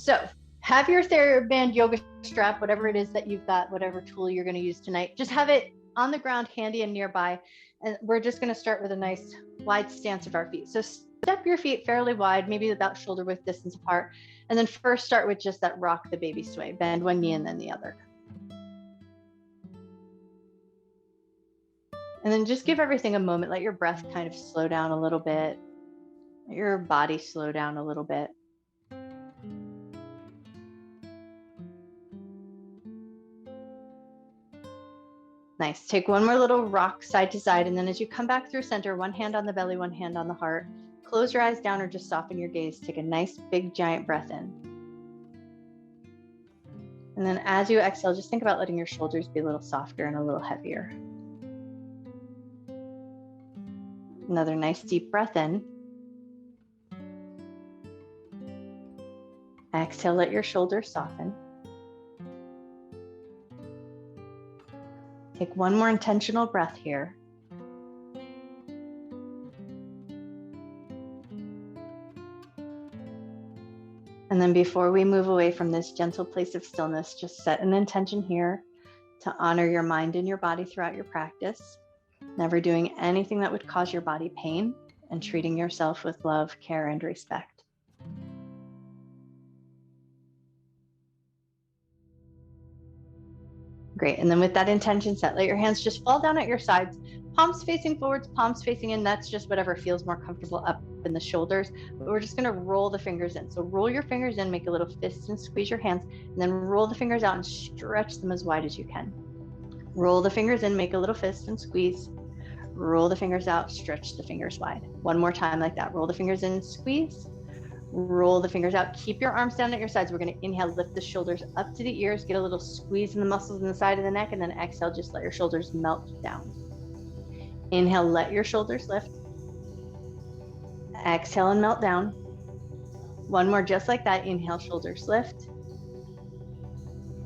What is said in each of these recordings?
So have your TheraBand yoga strap, whatever it is that you've got, whatever tool you're going to use tonight, just have it on the ground, handy and nearby. And we're just going to start with a nice wide stance of our feet. So step your feet fairly wide, maybe about shoulder width distance apart. And then first start with just that rock the baby sway. Bend one knee and then the other. And then just give everything a moment. Let your breath kind of slow down a little bit. Let your body slow down a little bit. Nice. Take one more little rock side to side. And then as you come back through center, one hand on the belly, one hand on the heart. Close your eyes down or just soften your gaze. Take a nice big giant breath in. And then as you exhale, just think about letting your shoulders be a little softer and a little heavier. Another nice deep breath in. Exhale, let your shoulders soften. Take one more intentional breath here. And then before we move away from this gentle place of stillness, just set an intention here to honor your mind and your body throughout your practice, never doing anything that would cause your body pain, and treating yourself with love, care, and respect. Great. And then with that intention set, let your hands just fall down at your sides, palms facing forwards, palms facing in. That's just whatever feels more comfortable up in the shoulders. But we're just going to roll the fingers in. So roll your fingers in, make a little fist and squeeze your hands, and then roll the fingers out and stretch them as wide as you can. Roll the fingers in, make a little fist and squeeze. Roll the fingers out, stretch the fingers wide. One more time like that. Roll the fingers in, squeeze. Roll the fingers out. Keep your arms down at your sides. We're going to inhale, lift the shoulders up to the ears, get a little squeeze in the muscles in the side of the neck, and then exhale, just let your shoulders melt down. Inhale, let your shoulders lift. Exhale and melt down. One more just like that. Inhale, shoulders lift.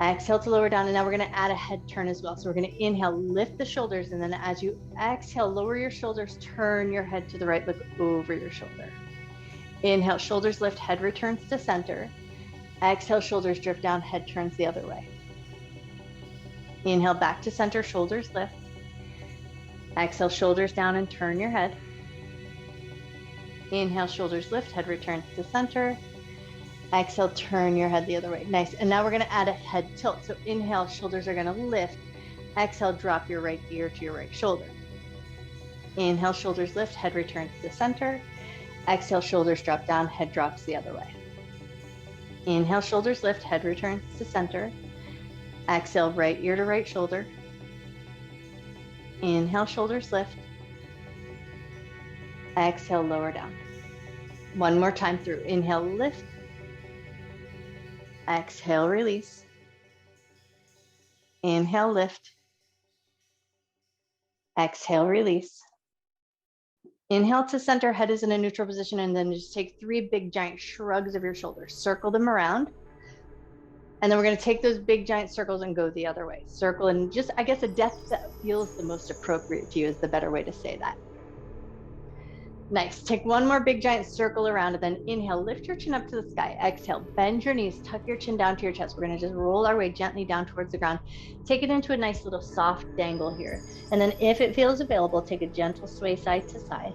Exhale to lower down, and now we're going to add a head turn as well. So we're going to inhale, lift the shoulders, and then as you exhale, lower your shoulders, turn your head to the right, look over your shoulder. Inhale, shoulders lift, head returns to center. Exhale, shoulders drift down, head turns the other way. Inhale, back to center, shoulders lift. Exhale, shoulders down and turn your head. Inhale, shoulders lift, head returns to center. Exhale, turn your head the other way. Nice. And now we're going to add a head tilt. So inhale, shoulders are going to lift. Exhale, drop your right ear to your right shoulder. Inhale, shoulders lift, head returns to center. Exhale, shoulders drop down, head drops the other way. Inhale, shoulders lift, head returns to center. Exhale, right ear to right shoulder. Inhale, shoulders lift. Exhale, lower down. One more time through. Inhale, lift. Exhale, release. Inhale, lift. Exhale, release. Inhale to center, head is in a neutral position, and then just take 3 big giant shrugs of your shoulders. Circle them around. And then we're going to take those big giant circles and go the other way. Circle, and just, I guess, a depth that feels the most appropriate to you is the better way to say that. Nice. Take one more big giant circle around, and then inhale, lift your chin up to the sky. Exhale, bend your knees, tuck your chin down to your chest. We're going to just roll our way gently down towards the ground. Take it into a nice little soft dangle here. And then if it feels available, take a gentle sway side to side.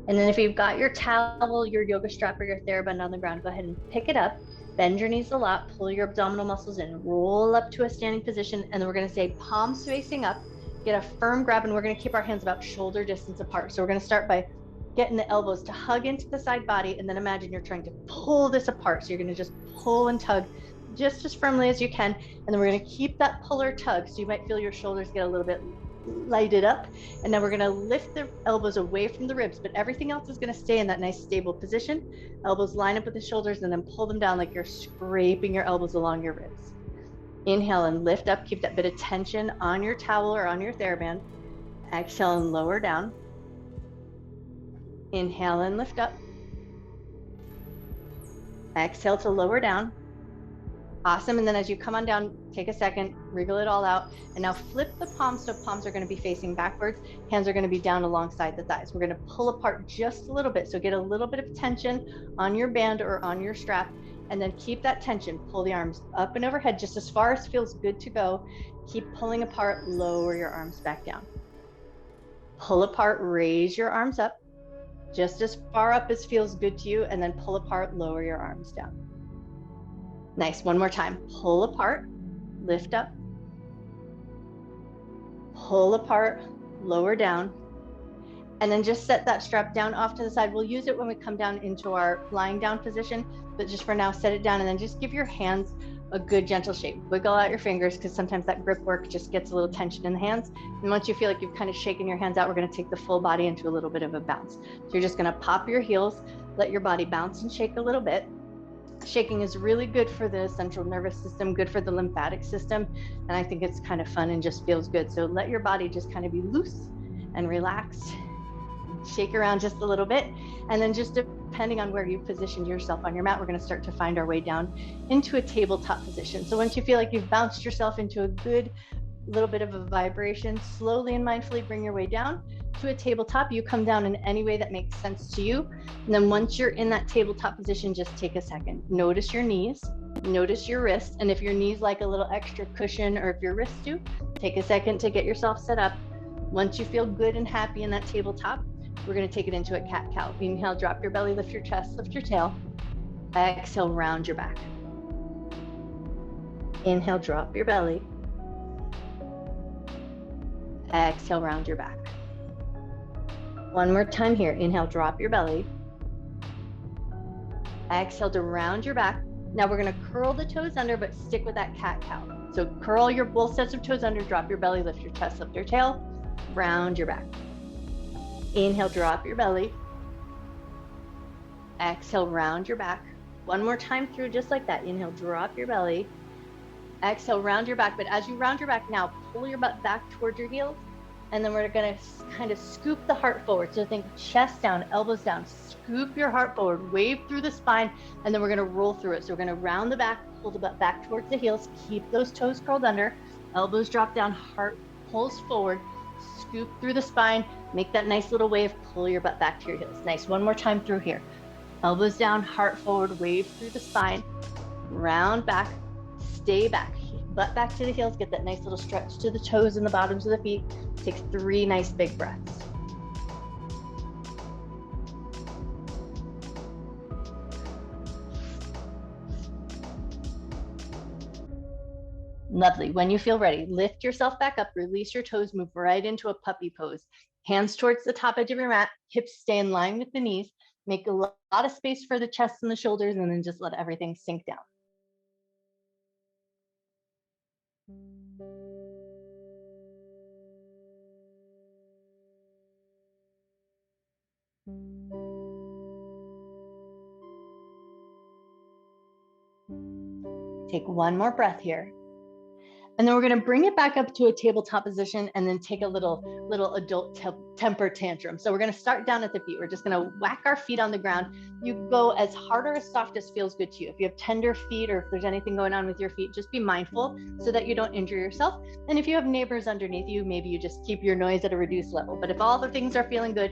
And then if you've got your towel, your yoga strap, or your TheraBand on the ground, go ahead and pick it up. Bend your knees a lot, pull your abdominal muscles in, roll up to a standing position, and then we're going to say palms facing up. Get a firm grab, and we're going to keep our hands about shoulder distance apart. So we're going to start by getting the elbows to hug into the side body, and then imagine you're trying to pull this apart. So you're going to just pull and tug just as firmly as you can, and then we're going to keep that pull or tug. So you might feel your shoulders get a little bit lighted up, and now we're going to lift the elbows away from the ribs, but everything else is going to stay in that nice stable position. Elbows line up with the shoulders, and then pull them down like you're scraping your elbows along your ribs. Inhale and lift up. Keep that bit of tension on your towel or on your TheraBand. Exhale and lower down. Inhale and lift up. Exhale to lower down. Awesome. And then as you come on down, take a second, wriggle it all out. And now flip the palms. So palms are going to be facing backwards. Hands are going to be down alongside the thighs. We're going to pull apart just a little bit. So get a little bit of tension on your band or on your strap, and then keep that tension. Pull the arms up and overhead just as far as feels good to go. Keep pulling apart, lower your arms back down. Pull apart, raise your arms up just as far up as feels good to you, and then pull apart, lower your arms down. Nice. One more time. Pull apart, lift up, pull apart, lower down, and then just set that strap down off to the side. We'll use it when we come down into our lying down position, but just for now, set it down and then just give your hands a good gentle shake. Wiggle out your fingers because sometimes that grip work just gets a little tension in the hands. And once you feel like you've kind of shaken your hands out, we're going to take the full body into a little bit of a bounce. So you're just going to pop your heels, let your body bounce and shake a little bit. Shaking is really good for the central nervous system, good for the lymphatic system, and I think it's kind of fun and just feels good. So let your body just kind of be loose and relaxed. Shake around just a little bit, and then just depending on where you positioned yourself on your mat, we're going to start to find our way down into a tabletop position. So once you feel like you've bounced yourself into a good little bit of a vibration, slowly and mindfully bring your way down to a tabletop. You come down in any way that makes sense to you. And then once you're in that tabletop position, just take a second. Notice your knees, notice your wrists. And if your knees like a little extra cushion, or if your wrists do, take a second to get yourself set up. Once you feel good and happy in that tabletop, we're going to take it into a cat-cow. Inhale, drop your belly, lift your chest, lift your tail. Exhale, round your back. Inhale, drop your belly. Exhale, round your back. One more time here. Inhale, drop your belly. Exhale to round your back. Now we're going to curl the toes under, but stick with that cat-cow. So curl your both sets of toes under, drop your belly, lift your chest, lift your tail, round your back. Inhale, drop your belly. Exhale, round your back. One more time through, just like that. Inhale, drop your belly. Exhale, round your back. But as you round your back now, pull your butt back towards your heels. And then we're going to kind of scoop the heart forward. So think chest down, elbows down, scoop your heart forward, wave through the spine, and then we're going to roll through it. So we're going to round the back, pull the butt back towards the heels, keep those toes curled under, elbows drop down, heart pulls forward, scoop through the spine, make that nice little wave, pull your butt back to your heels. Nice. One more time through here. Elbows down, heart forward, wave through the spine, round back, stay back. Butt back to the heels, get that nice little stretch to the toes and the bottoms of the feet. Take 3 nice big breaths. Lovely. When you feel ready, lift yourself back up, release your toes, move right into a puppy pose. Hands towards the top edge of your mat, hips stay in line with the knees. Make a lot of space for the chest and the shoulders, and then just let everything sink down. Take one more breath here. And then we're going to bring it back up to a tabletop position and then take a little adult temper tantrum. So we're going to start down at the feet. We're just going to whack our feet on the ground. You go as hard or as soft as feels good to you. If you have tender feet or if there's anything going on with your feet, just be mindful so that you don't injure yourself. And if you have neighbors underneath you, maybe you just keep your noise at a reduced level. But if all the things are feeling good,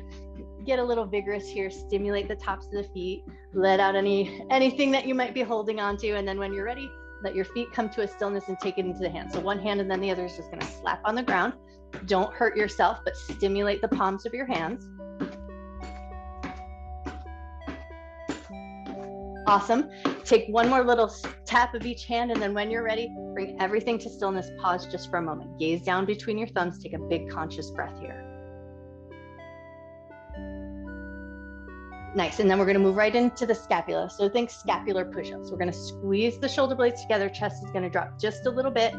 get a little vigorous here, stimulate the tops of the feet, let out anything that you might be holding on to. And then when you're ready, let your feet come to a stillness and take it into the hands. So one hand and then the other is just going to slap on the ground. Don't hurt yourself, but stimulate the palms of your hands. Awesome. Take one more little tap of each hand, and then when you're ready, bring everything to stillness. Pause just for a moment. Gaze down between your thumbs. Take a big conscious breath here. Nice. And then we're going to move right into the scapula. So think scapular push-ups. We're going to squeeze the shoulder blades together. Chest is going to drop just a little bit.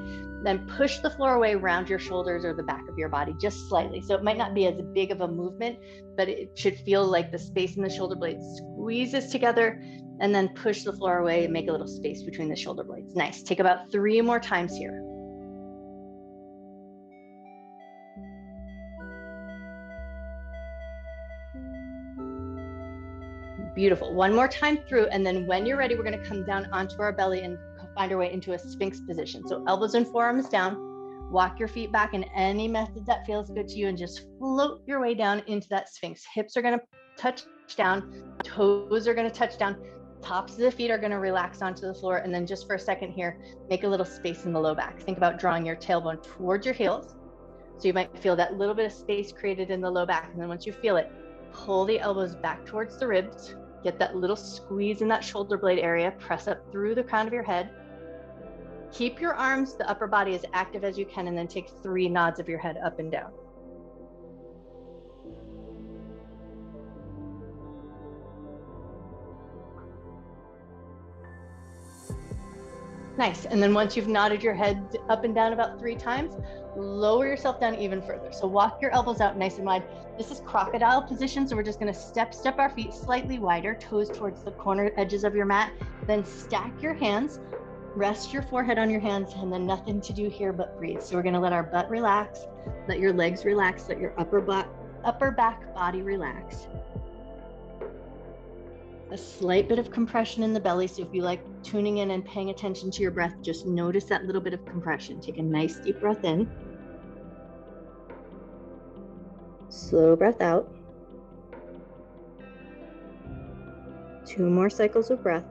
Then push the floor away around your shoulders or the back of your body just slightly. So it might not be as big of a movement, but it should feel like the space in the shoulder blades squeezes together, and then push the floor away and make a little space between the shoulder blades. Nice. Take about 3 more times here. Beautiful. One more time through, and then when you're ready, we're going to come down onto our belly and find our way into a Sphinx position. So elbows and forearms down. Walk your feet back in any method that feels good to you and just float your way down into that Sphinx. Hips are going to touch down, toes are going to touch down, tops of the feet are going to relax onto the floor. And then just for a second here, make a little space in the low back. Think about drawing your tailbone towards your heels. So you might feel that little bit of space created in the low back. And then once you feel it, pull the elbows back towards the ribs, get that little squeeze in that shoulder blade area, press up through the crown of your head. Keep your arms, the upper body as active as you can, and then take 3 nods of your head up and down. Nice. And then once you've nodded your head up and down about 3 times, lower yourself down even further. So walk your elbows out nice and wide. This is crocodile position. So we're just going to step our feet slightly wider, toes towards the corner edges of your mat. Then stack your hands. Rest your forehead on your hands, and then nothing to do here but breathe. So we're going to let our butt relax, let your legs relax, let your upper back body relax. A slight bit of compression in the belly. So if you like tuning in and paying attention to your breath, just notice that little bit of compression. Take a nice deep breath in. Slow breath out. 2 more cycles of breath.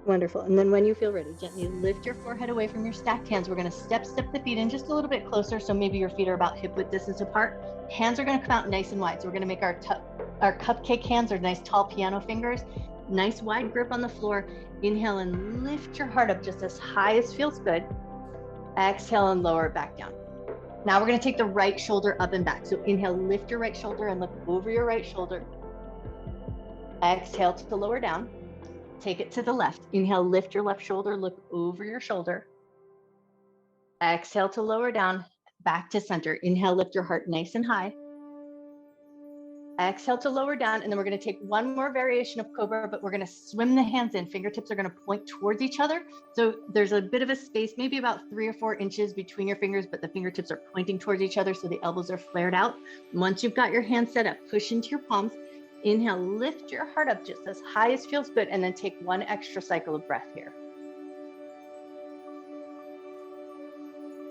Wonderful. And then when you feel ready, gently lift your forehead away from your stacked hands. We're going to step the feet in just a little bit closer. So maybe your feet are about hip width distance apart. Hands are going to come out nice and wide. So we're going to make our cupcake hands, or nice tall piano fingers. Nice wide grip on the floor. Inhale and lift your heart up just as high as feels good. Exhale and lower it back down. Now we're going to take the right shoulder up and back. So inhale, lift your right shoulder and look over your right shoulder. Exhale to lower down. Take it to the left. Inhale, lift your left shoulder, look over your shoulder. Exhale to lower down, back to center. Inhale, lift your heart nice and high. Exhale to lower down, and then we're going to take one more variation of Cobra, but we're going to swim the hands in. Fingertips are going to point towards each other. So there's a bit of a space, maybe about 3 or 4 inches between your fingers, but the fingertips are pointing towards each other, so the elbows are flared out. Once you've got your hands set up, push into your palms. Inhale, lift your heart up just as high as feels good, and then take 1 extra cycle of breath here.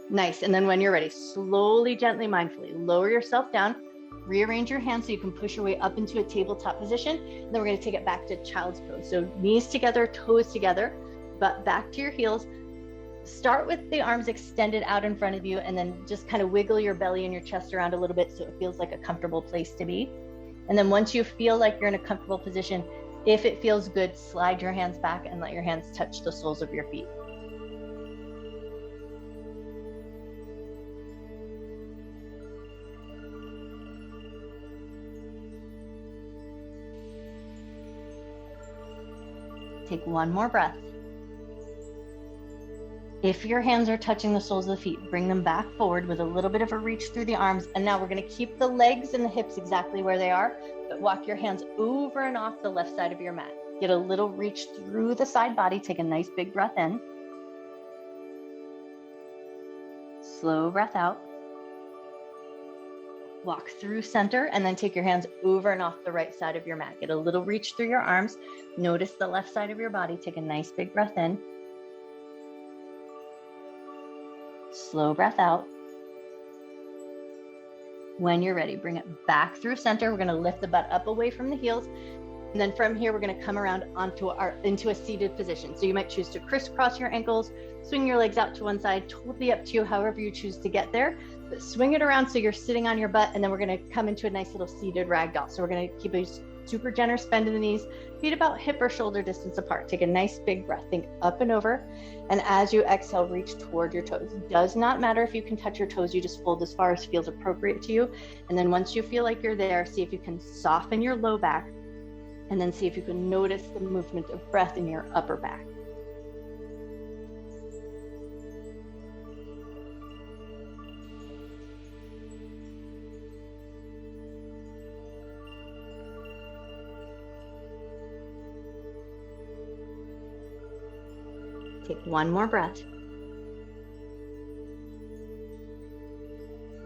Nice. And then when you're ready, slowly, gently, mindfully lower yourself down, rearrange your hands so you can push your way up into a tabletop position. And then we're going to take it back to child's pose. So knees together, toes together, butt back to your heels. Start with the arms extended out in front of you, and then just kind of wiggle your belly and your chest around a little bit so it feels like a comfortable place to be. And then once you feel like you're in a comfortable position, if it feels good, slide your hands back and let your hands touch the soles of your feet. Take 1 more breath. If your hands are touching the soles of the feet, bring them back forward with a little bit of a reach through the arms. And now we're going to keep the legs and the hips exactly where they are, but walk your hands over and off the left side of your mat. Get a little reach through the side body. Take a nice big breath in. Slow breath out. Walk through center, and then take your hands over and off the right side of your mat. Get a little reach through your arms. Notice the left side of your body. Take a nice big breath in. Slow breath out. When you're ready, bring it back through center. We're going to lift the butt up away from the heels. And then from here, we're going to come around into a seated position. So you might choose to crisscross your ankles, swing your legs out to one side, totally up to you, however you choose to get there. But swing it around so you're sitting on your butt, and then we're going to come into a nice little seated ragdoll. So we're going to keep a super generous bend in the knees, feet about hip or shoulder distance apart. Take a nice big breath, think up and over. And as you exhale, reach toward your toes. It does not matter if you can touch your toes, you just fold as far as feels appropriate to you. And then once you feel like you're there, see if you can soften your low back, and then see if you can notice the movement of breath in your upper back. Take one more breath.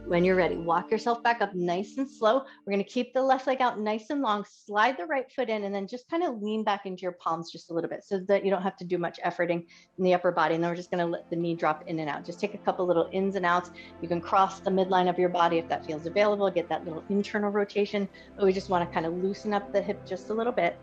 When you're ready, walk yourself back up nice and slow. We're going to keep the left leg out nice and long, slide the right foot in, and then just kind of lean back into your palms just a little bit so that you don't have to do much efforting in the upper body. And then we're just going to let the knee drop in and out. Just take a couple little ins and outs. You can cross the midline of your body if that feels available, get that little internal rotation, but we just want to kind of loosen up the hip just a little bit.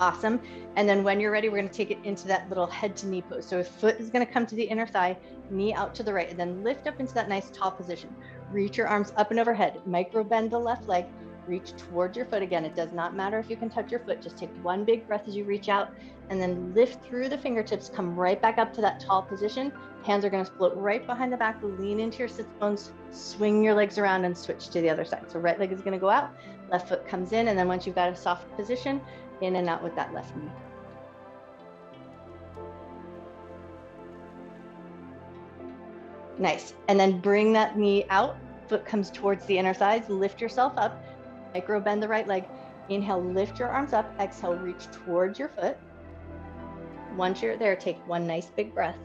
Awesome. And then when you're ready, we're going to take it into that little head to knee pose. So foot is going to come to the inner thigh, knee out to the right, and then lift up into that nice tall position. Reach your arms up and overhead, micro bend the left leg, reach towards your foot. Again, it does not matter if you can touch your foot, just take one big breath as you reach out and then lift through the fingertips, come right back up to that tall position. Hands are going to float right behind the back, lean into your sits bones, swing your legs around and switch to the other side. So right leg is going to go out, left foot comes in, and then once you've got a soft position, in and out with that left knee. Nice. And then bring that knee out, foot comes towards the inner thighs, lift yourself up, micro bend the right leg. Inhale, lift your arms up, exhale, reach towards your foot. Once you're there, take one nice big breath.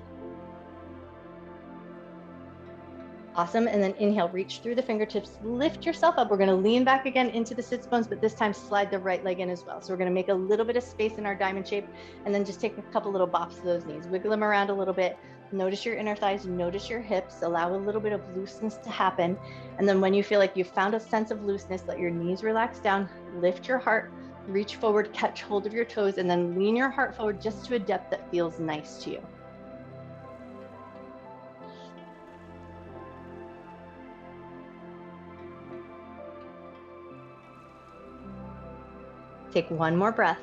Awesome. And then inhale, reach through the fingertips, lift yourself up. We're going to lean back again into the sits bones, but this time slide the right leg in as well. So we're going to make a little bit of space in our diamond shape and then just take a couple little bops to those knees, wiggle them around a little bit. Notice your inner thighs, notice your hips, allow a little bit of looseness to happen. And then when you feel like you've found a sense of looseness, let your knees relax down, lift your heart, reach forward, catch hold of your toes, and then lean your heart forward just to a depth that feels nice to you. Take one more breath.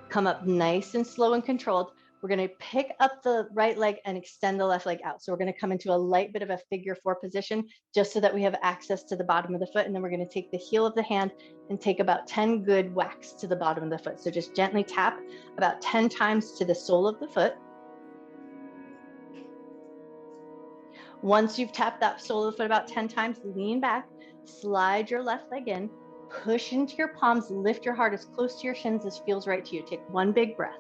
Come up nice and slow and controlled. We're going to pick up the right leg and extend the left leg out. So we're going to come into a light bit of a figure four position just so that we have access to the bottom of the foot. And then we're going to take the heel of the hand and take about 10 good whacks to the bottom of the foot. So just gently tap about 10 times to the sole of the foot. Once you've tapped that sole of the foot about 10 times, lean back, slide your left leg in, push into your palms, lift your heart as close to your shins as feels right to you. Take one big breath.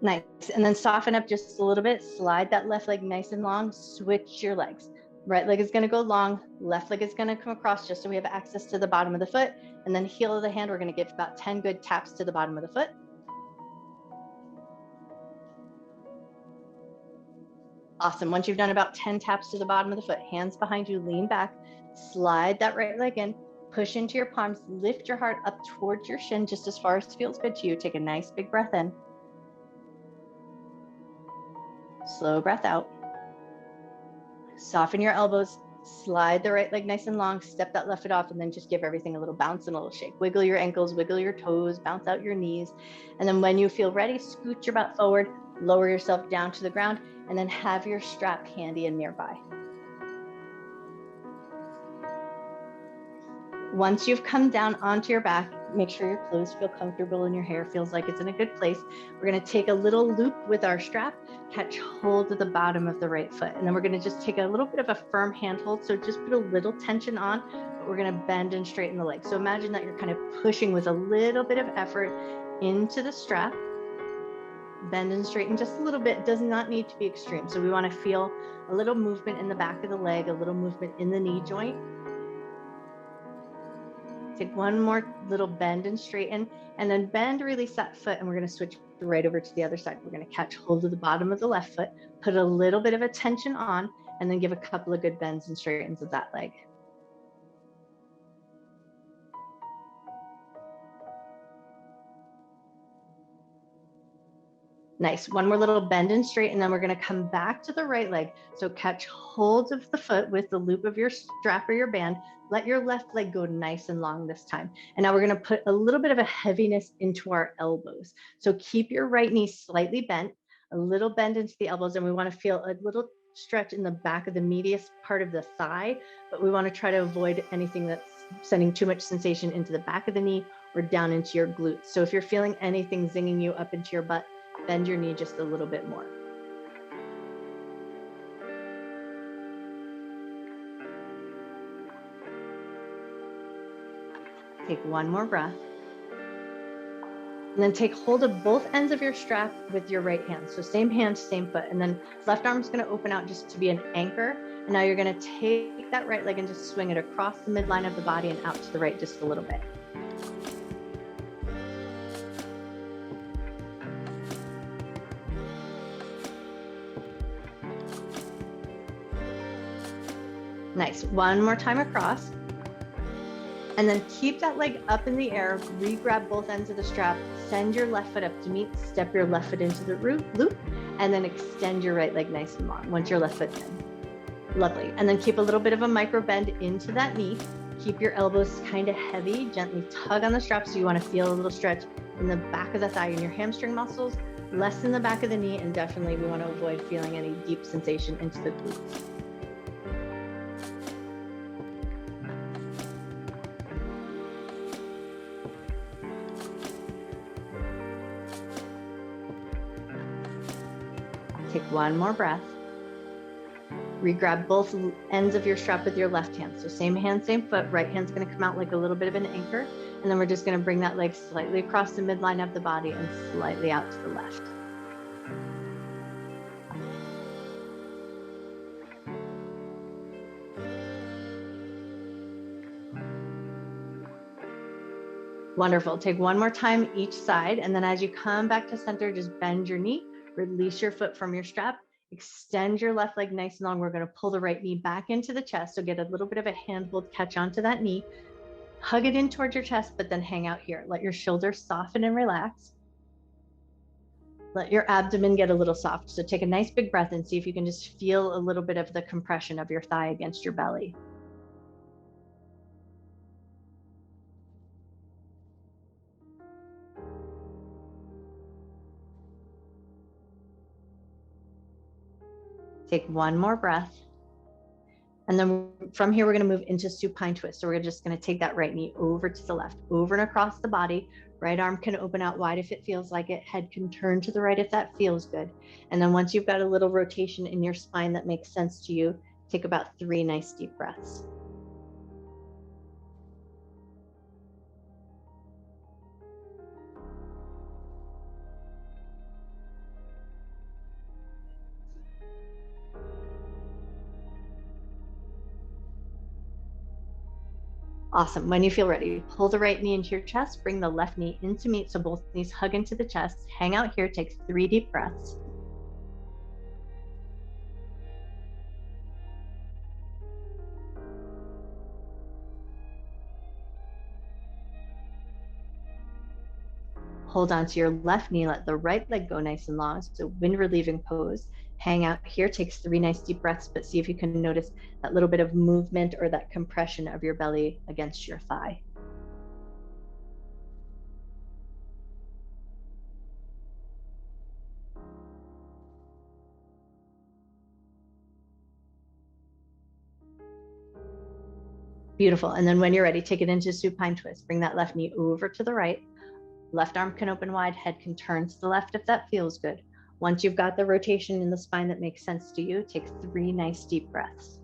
Nice. And then soften up just a little bit. Slide that left leg nice and long. Switch your legs. Right leg is going to go long. Left leg is going to come across just so we have access to the bottom of the foot. And then heel of the hand, we're going to give about 10 good taps to the bottom of the foot. Awesome. Once you've done about 10 taps to the bottom of the foot, hands behind you, lean back, slide that right leg in, push into your palms, lift your heart up towards your shin just as far as feels good to you. Take a nice big breath in. Slow breath out. Soften your elbows, slide the right leg nice and long, step that left foot off, and then just give everything a little bounce and a little shake. Wiggle your ankles, wiggle your toes, bounce out your knees. And then when you feel ready, scoot your butt forward, lower yourself down to the ground, and then have your strap handy and nearby. Once you've come down onto your back, make sure your clothes feel comfortable and your hair feels like it's in a good place. We're going to take a little loop with our strap, catch hold of the bottom of the right foot. And then we're going to just take a little bit of a firm handhold. So just put a little tension on, but we're going to bend and straighten the leg. So imagine that you're kind of pushing with a little bit of effort into the strap. Bend and straighten just a little bit. It does not need to be extreme. So we want to feel a little movement in the back of the leg, a little movement in the knee joint. Take one more little bend and straighten, and then bend, release that foot, and we're going to switch right over to the other side. We're going to catch hold of the bottom of the left foot, put a little bit of a tension on, and then give a couple of good bends and straightens of that leg. Nice. One more little bend and straight, and then we're going to come back to the right leg. So catch hold of the foot with the loop of your strap or your band. Let your left leg go nice and long this time. And now we're going to put a little bit of a heaviness into our elbows. So keep your right knee slightly bent, a little bend into the elbows, and we want to feel a little stretch in the back of the medius part of the thigh, but we want to try to avoid anything that's sending too much sensation into the back of the knee or down into your glutes. So if you're feeling anything zinging you up into your butt, bend your knee just a little bit more. Take one more breath. And then take hold of both ends of your strap with your right hand. So same hand, same foot. And then left arm's gonna open out just to be an anchor. And now you're gonna take that right leg and just swing it across the midline of the body and out to the right just a little bit. Nice, one more time across. And then keep that leg up in the air, re-grab both ends of the strap, send your left foot up to meet, step your left foot into the loop, and then extend your right leg nice and long once your left foot's in. Lovely. And then keep a little bit of a micro bend into that knee. Keep your elbows kind of heavy, gently tug on the strap so you want to feel a little stretch in the back of the thigh and your hamstring muscles, less in the back of the knee, and definitely we want to avoid feeling any deep sensation into the glutes. Take one more breath. Re-grab both ends of your strap with your left hand. So same hand, same foot. Right hand's going to come out like a little bit of an anchor. And then we're just going to bring that leg slightly across the midline of the body and slightly out to the left. Wonderful. Take one more time each side. And then as you come back to center, just bend your knee. Release your foot from your strap, extend your left leg nice and long. We're going to pull the right knee back into the chest. So get a little bit of a handhold catch onto that knee, hug it in towards your chest, but then hang out here. Let your shoulders soften and relax. Let your abdomen get a little soft. So take a nice big breath and see if you can just feel a little bit of the compression of your thigh against your belly. Take one more breath. And then from here, we're going to move into supine twist. So we're just going to take that right knee over to the left, over and across the body. Right arm can open out wide if it feels like it. Head can turn to the right if that feels good. And then once you've got a little rotation in your spine that makes sense to you, take about 3 nice deep breaths. Awesome. When you feel ready, pull the right knee into your chest, bring the left knee into meet so both knees hug into the chest. Hang out here, take 3 deep breaths. Hold on to your left knee, let the right leg go nice and long. So wind relieving pose. Hang out here, takes 3 nice deep breaths, but see if you can notice that little bit of movement or that compression of your belly against your thigh. Beautiful. And then when you're ready, take it into supine twist. Bring that left knee over to the right. Left arm can open wide, head can turn to the left if that feels good. Once you've got the rotation in the spine that makes sense to you, take 3 nice deep breaths.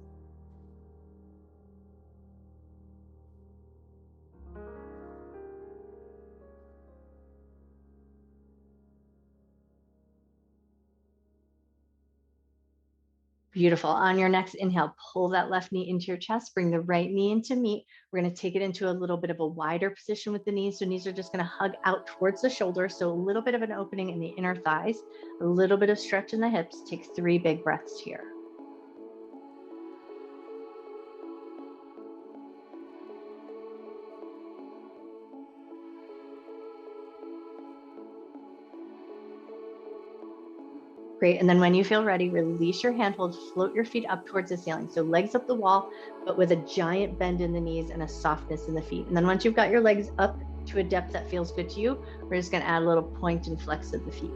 Beautiful. On your next inhale, pull that left knee into your chest, bring the right knee into meet. We're going to take it into a little bit of a wider position with the knees. So knees are just going to hug out towards the shoulder. So a little bit of an opening in the inner thighs, a little bit of stretch in the hips. Take 3 big breaths here. Great. And then when you feel ready, release your handhold, float your feet up towards the ceiling. So legs up the wall, but with a giant bend in the knees and a softness in the feet. And then once you've got your legs up to a depth that feels good to you, we're just going to add a little point and flex of the feet.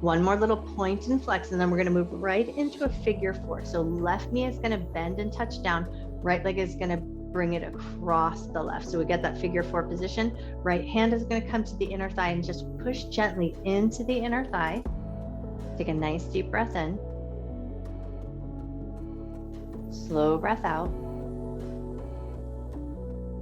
One more little point and flex, and then we're going to move right into a figure 4. So left knee is going to bend and touch down. Right leg is going to bring it across the left. So we get that figure 4 position. Right hand is going to come to the inner thigh and just push gently into the inner thigh. Take a nice deep breath in. Slow breath out.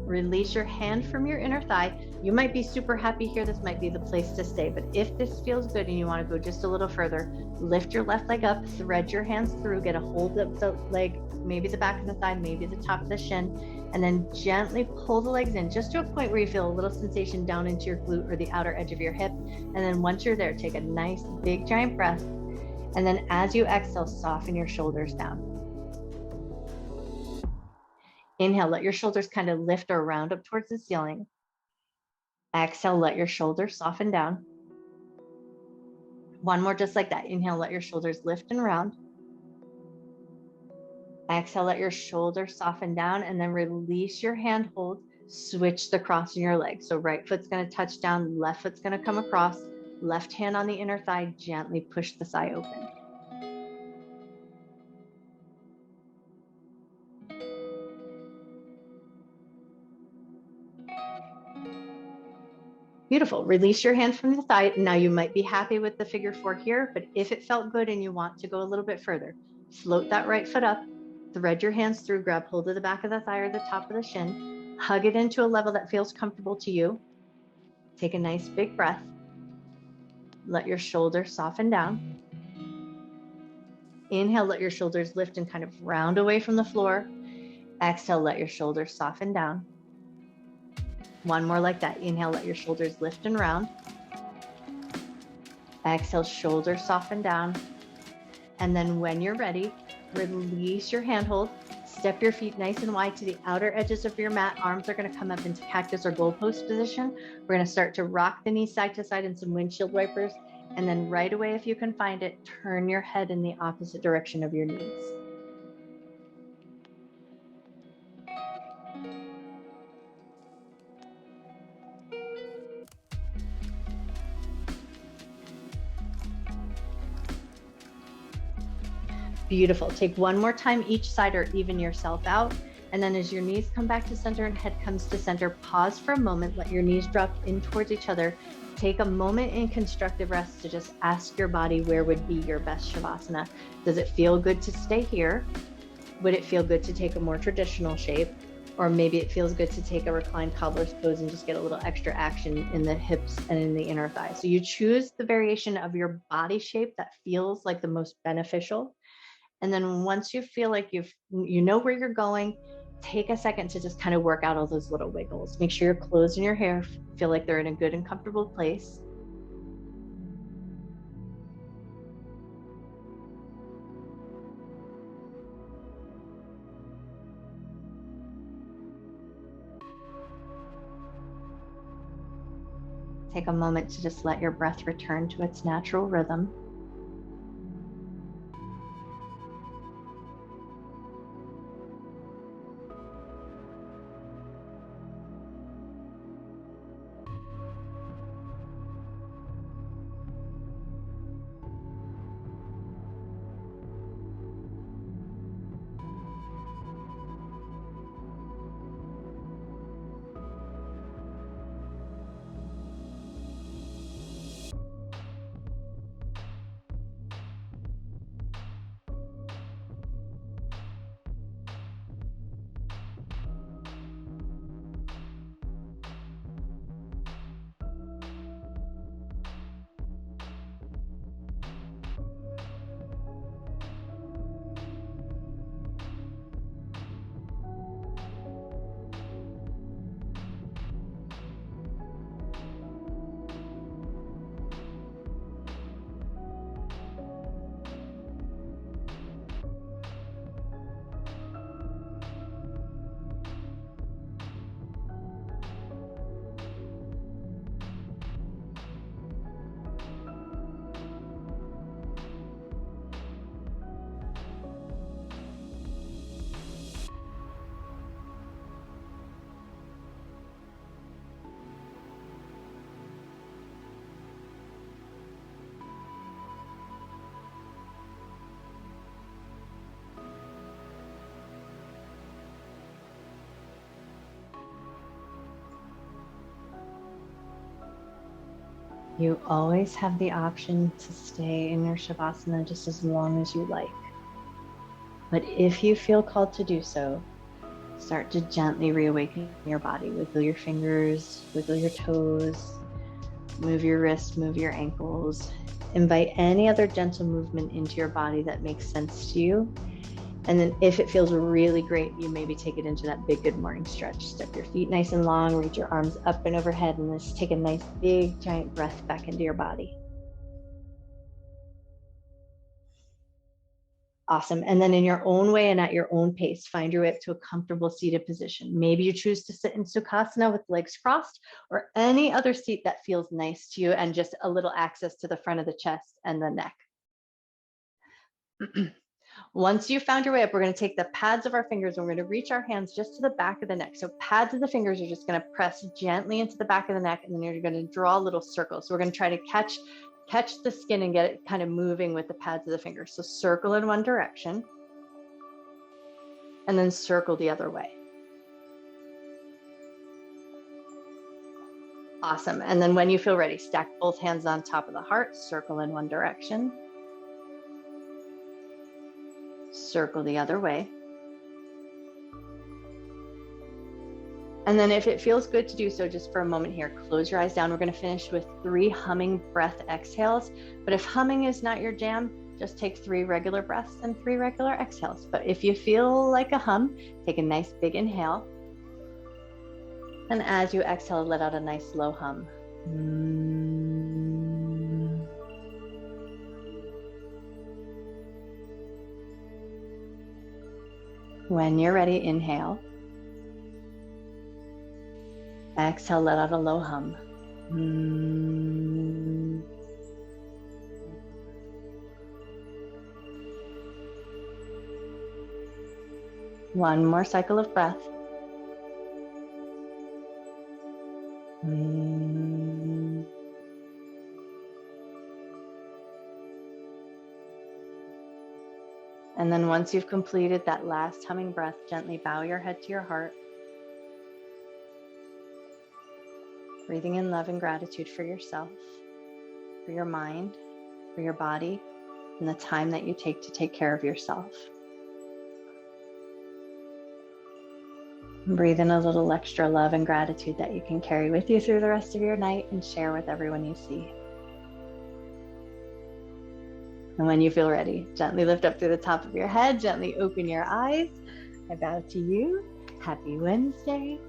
Release your hand from your inner thigh. You might be super happy here. This might be the place to stay, but if this feels good and you want to go just a little further, lift your left leg up, thread your hands through, get a hold of the leg, maybe the back of the thigh, maybe the top of the shin, and then gently pull the legs in just to a point where you feel a little sensation down into your glute or the outer edge of your hip. And then once you're there, take a nice big giant breath. And then as you exhale, soften your shoulders down. Inhale, let your shoulders kind of lift or round up towards the ceiling. Exhale, let your shoulders soften down. One more just like that. Inhale, let your shoulders lift and round. Exhale, let your shoulders soften down, and then release your hand hold. Switch the cross in your leg. So right foot's going to touch down, left foot's going to come across, left hand on the inner thigh, gently push the thigh open. Beautiful. Release your hand from the thigh. Now you might be happy with the figure 4 here, but if it felt good and you want to go a little bit further, float that right foot up, thread your hands through, grab hold of the back of the thigh or the top of the shin, hug it into a level that feels comfortable to you. Take a nice big breath. Let your shoulders soften down. Inhale, let your shoulders lift and kind of round away from the floor. Exhale, let your shoulders soften down. One more like that. Inhale, let your shoulders lift and round. Exhale, shoulders soften down. And then when you're ready, release your handhold. Step your feet nice and wide to the outer edges of your mat. Arms are going to come up into cactus or goalpost position. We're going to start to rock the knees side to side in some windshield wipers. And then right away, if you can find it, turn your head in the opposite direction of your knees. Beautiful. Take one more time each side or even yourself out. And then as your knees come back to center and head comes to center, pause for a moment, let your knees drop in towards each other. Take a moment in constructive rest to just ask your body where would be your best Shavasana. Does it feel good to stay here? Would it feel good to take a more traditional shape? Or maybe it feels good to take a reclined cobbler's pose and just get a little extra action in the hips and in the inner thigh. So you choose the variation of your body shape that feels like the most beneficial. And then once you feel like you know where you're going, take a second to just kind of work out all those little wiggles. Make sure your clothes and your hair feel like they're in a good and comfortable place. Take a moment to just let your breath return to its natural rhythm. You always have the option to stay in your Shavasana just as long as you like. But if you feel called to do so, start to gently reawaken your body. Wiggle your fingers, wiggle your toes, move your wrists, move your ankles. Invite any other gentle movement into your body that makes sense to you. And then if it feels really great, you maybe take it into that big good morning stretch. Step your feet nice and long, reach your arms up and overhead, and just take a nice big giant breath back into your body. Awesome. And then in your own way and at your own pace, find your way up to a comfortable seated position. Maybe you choose to sit in Sukhasana with legs crossed, or any other seat that feels nice to you and just a little access to the front of the chest and the neck. Once you've found your way up, we're going to take the pads of our fingers and we're going to reach our hands just to the back of the neck. So pads of the fingers are just going to press gently into the back of the neck, and then you're going to draw a little circle. So we're going to try to catch the skin and get it kind of moving with the pads of the fingers. So circle in one direction and then circle the other way. Awesome. And then when you feel ready, stack both hands on top of the heart, circle in one direction, circle the other way. And then if it feels good to do so, just for a moment here, close your eyes down. We're going to finish with 3 humming breath exhales. But if humming is not your jam, just take 3 regular breaths and 3 regular exhales. But if you feel like a hum, take a nice big inhale. And as you exhale, let out a nice low hum. When you're ready, inhale. Exhale, let out a low hum. One more cycle of breath. And then once you've completed that last humming breath, gently bow your head to your heart. Breathing in love and gratitude for yourself, for your mind, for your body, and the time that you take to take care of yourself. And breathe in a little extra love and gratitude that you can carry with you through the rest of your night and share with everyone you see. And when you feel ready, gently lift up through the top of your head, gently open your eyes. I bow to you. Happy Wednesday.